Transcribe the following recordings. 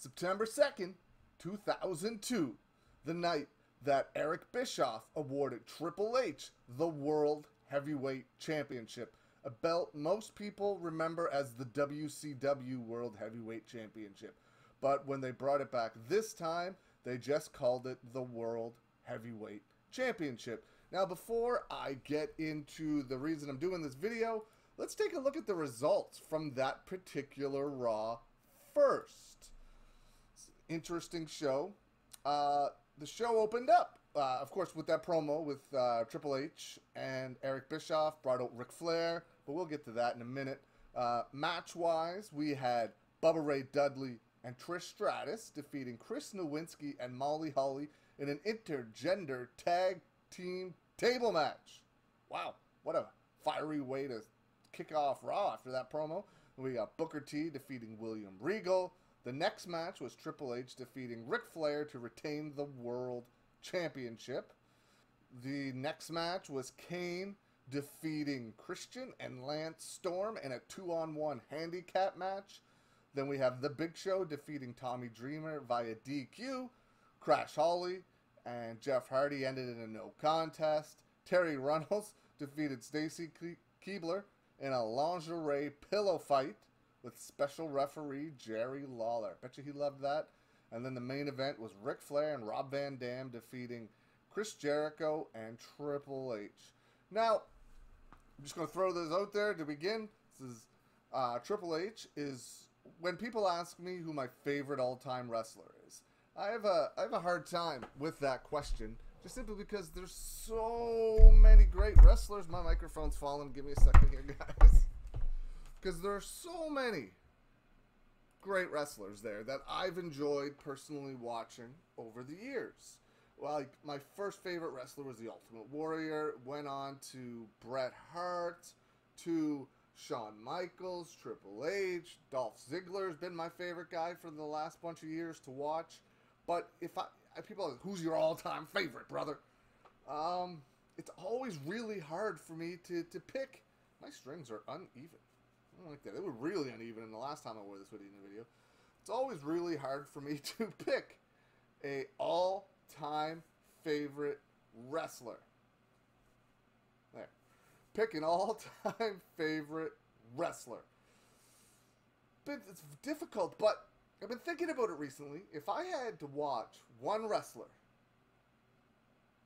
September 2nd, 2002, the night that Eric Bischoff awarded Triple H the World Heavyweight Championship, a belt most people remember as the WCW World Heavyweight Championship. But when they brought it back this time, they just called it the World Heavyweight Championship. Now, before I get into the reason I'm doing this video, let's take a look at the results from that particular Raw first. Interesting show. The show opened up, of course, with that promo with Triple H and Eric Bischoff, brought out Ric Flair, but we'll get to that in a minute. Match-wise, we had Bubba Ray Dudley and Trish Stratus defeating Chris Nowinski and Molly Holly in an intergender tag team table match. Wow, what a fiery way to kick off Raw after that promo. We got Booker T defeating William Regal. The next match was Triple H defeating Ric Flair to retain the World Championship. The next match was Kane defeating Christian and Lance Storm in a 2-on-1 handicap match. Then we have The Big Show defeating Tommy Dreamer via DQ. Crash Holly and Jeff Hardy ended in a no contest. Terry Runnels defeated Stacy Keibler in a lingerie pillow fight with special referee Jerry Lawler. Bet you he loved that. And then the main event was Ric Flair and Rob Van Dam defeating Chris Jericho and Triple H. Now, I'm just going to throw this out there to begin. This is Triple H is, when people ask me who my favorite all-time wrestler is, I have a hard time with that question, just simply because there's so many great wrestlers. My microphone's falling. Give me a second here, guys. Because there are so many great wrestlers there that I've enjoyed personally watching over the years. Well, like, my first favorite wrestler was the Ultimate Warrior. Went on to Bret Hart, to Shawn Michaels, Triple H, Dolph Ziggler's been my favorite guy for the last bunch of years to watch. But if people are like, who's your all-time favorite, brother? It's always really hard for me to pick. My strings are uneven. I don't like that. They were really uneven in the last time I wore this hoodie in the video. It's always really hard for me to pick a all-time favorite wrestler. There. Pick an all-time favorite wrestler. But it's difficult, but I've been thinking about it recently. If I had to watch one wrestler,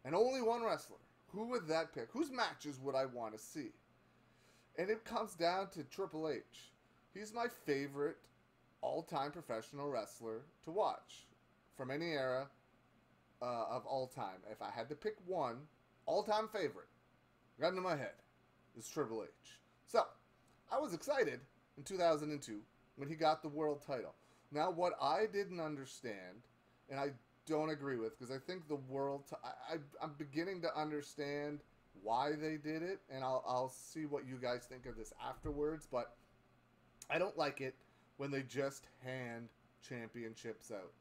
and only one wrestler, who would that pick? Whose matches would I want to see? And it comes down to Triple H. He's my favorite all-time professional wrestler to watch from any era of all time. If I had to pick one all-time favorite, right into my head, is Triple H. So, I was excited in 2002 when he got the world title. Now, what I didn't understand, and I don't agree with, because I think the world... I'm beginning to understand why they did it, and I'll see what you guys think of this afterwards, but I don't like it when they just hand championships out.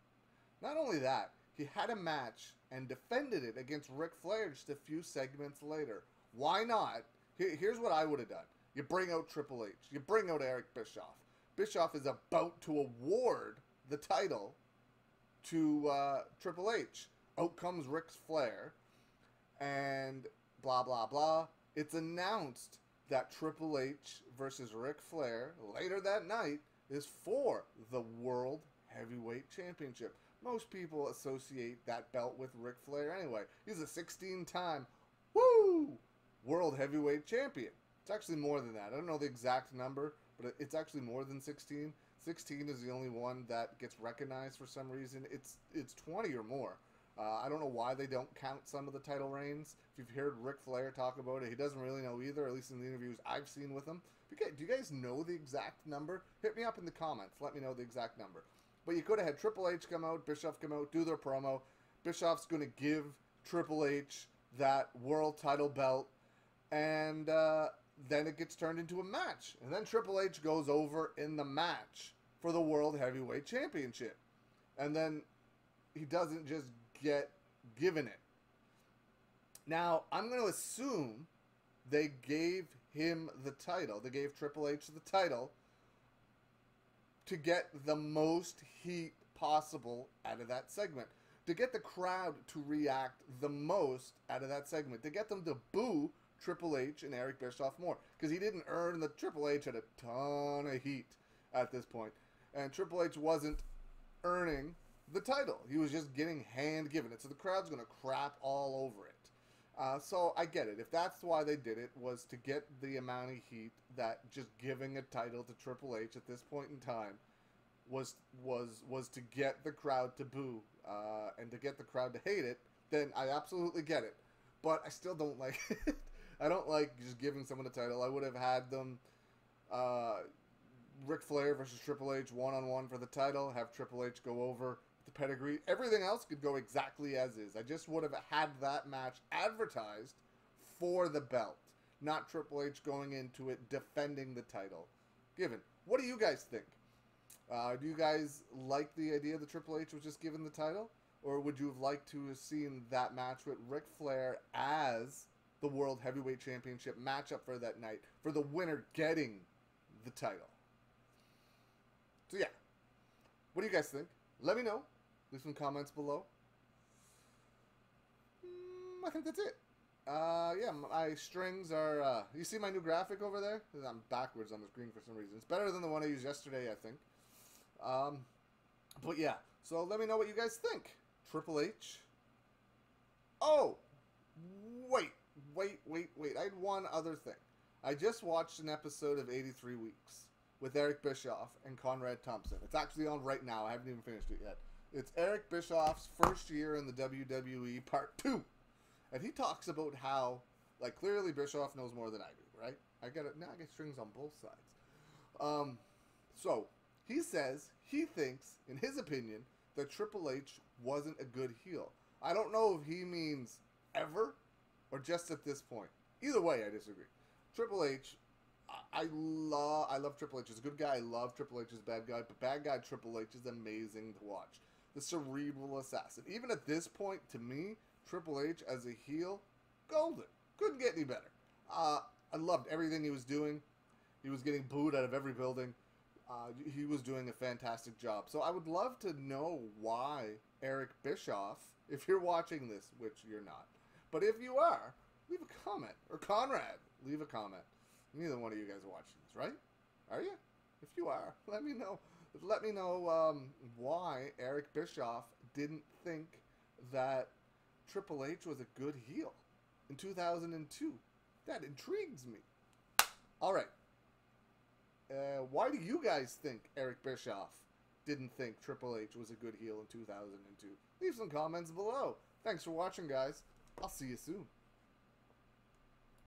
Not only that, he had a match and defended it against Ric Flair just a few segments later. Why not? Here's what I would have done. You bring out Triple H. You bring out Eric Bischoff. Bischoff is about to award the title to Triple H. Out comes Ric Flair, and blah, blah, blah. It's announced that Triple H versus Ric Flair later that night is for the World Heavyweight Championship. Most people associate that belt with Ric Flair anyway. He's a 16-time, World Heavyweight Champion. It's actually more than that. I don't know the exact number, but it's actually more than 16. 16 is the only one that gets recognized for some reason. It's 20 or more. I don't know why they don't count some of the title reigns. If you've heard Ric Flair talk about it, he doesn't really know either, at least in the interviews I've seen with him. Do you guys know the exact number? Hit me up in the comments. Let me know the exact number. But you could have had Triple H come out, Bischoff come out, do their promo. Bischoff's going to give Triple H that world title belt, and then it gets turned into a match. And then Triple H goes over in the match for the World Heavyweight Championship. And then he doesn't just get given it. Now, I'm going to assume they gave him the title. They gave Triple H the title to get the most heat possible out of that segment, to get the crowd to react the most out of that segment, to get them to boo Triple H and Eric Bischoff more, because he didn't earn the Triple H had a ton of heat at this point, and Triple H wasn't earning the title. He was just getting hand given it, so the crowd's going to crap all over it. So I get it. If that's why they did it, was to get the amount of heat that just giving a title to Triple H at this point in time was to get the crowd to boo and to get the crowd to hate it, then I absolutely get it. But I still don't like it. I don't like just giving someone a title. I would have had them Ric Flair versus Triple H one-on-one for the title, have Triple H go over the pedigree. Everything else could go exactly as is. I just would have had that match advertised for the belt, not Triple H going into it defending the title. Given. What do you guys think? Do you guys like the idea that Triple H was just given the title? Or would you have liked to have seen that match with Ric Flair as the World Heavyweight Championship matchup for that night, for the winner getting the title? So yeah, what do you guys think? Let me know. Leave some comments below. I think that's it. Yeah, my strings are, you see my new graphic over there? I'm backwards on the screen for some reason. It's better than the one I used yesterday, I think. But yeah, so let me know what you guys think. Triple H. Oh, wait. I had one other thing. I just watched an episode of 83 Weeks with Eric Bischoff and Conrad Thompson. It's actually on right now. I haven't even finished it yet. It's Eric Bischoff's first year in the WWE Part 2. And he talks about how, like, clearly Bischoff knows more than I do, right? I get it. Now I get strings on both sides. So, he says he thinks, in his opinion, that Triple H wasn't a good heel. I don't know if he means ever or just at this point. Either way, I disagree. Triple H, I love Triple H. He's a good guy. I love Triple H as a bad guy. But bad guy Triple H is amazing to watch. The cerebral assassin. Even at this point, to me, Triple H as a heel, golden. Couldn't get any better. I loved everything he was doing. He was getting booed out of every building. He was doing a fantastic job. So I would love to know why Eric Bischoff, if you're watching this, which you're not, but if you are, leave a comment. Or Conrad, leave a comment. Neither one of you guys are watching this, right? Are you? If you are, let me know. Let me know why Eric Bischoff didn't think that Triple H was a good heel in 2002. That intrigues me. All right. Why do you guys think Eric Bischoff didn't think Triple H was a good heel in 2002? Leave some comments below. Thanks for watching, guys. I'll see you soon.